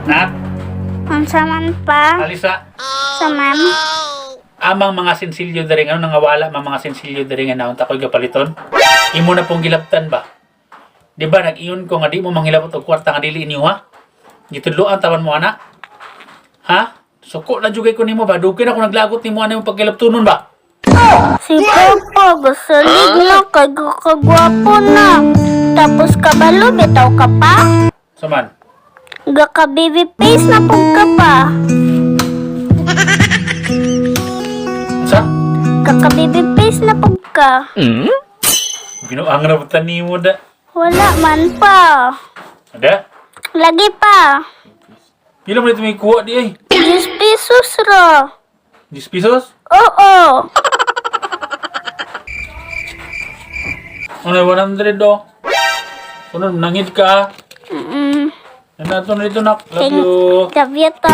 Nak, Unsa man pa? Alisa, Sa man? amang mga sensilyo dari nga nangawala mga sensilyo dari nga naunta ko'y gapaliton. Imo na pong gilabtan ba? Di ba nag-iyon ko nga di mo manghilabot og kwarta nga dili inyo ha? Gitudloan tawan mo ana? Ha? Suko na jugay ko nimo ba? Dugay na ko naglagot nimo ana yung pagkilabtunon ba? Si Papa, gasalig na, kagwapo na. Tapos kabalo, bitaw ka pa? Saman. Gaka baby face na pug ka pa. Sa? Gaka baby face na pug ka. Binuang na butan nimo da. Wala man pa. Ada? Lagi pa. Pila mo dito may kuha di ay? 10 pesos ra. 10 pesos? Oo. Ano 100 do? Sunod nangid ka. Mm. Ano na ito nak? Love you. Love you, ta.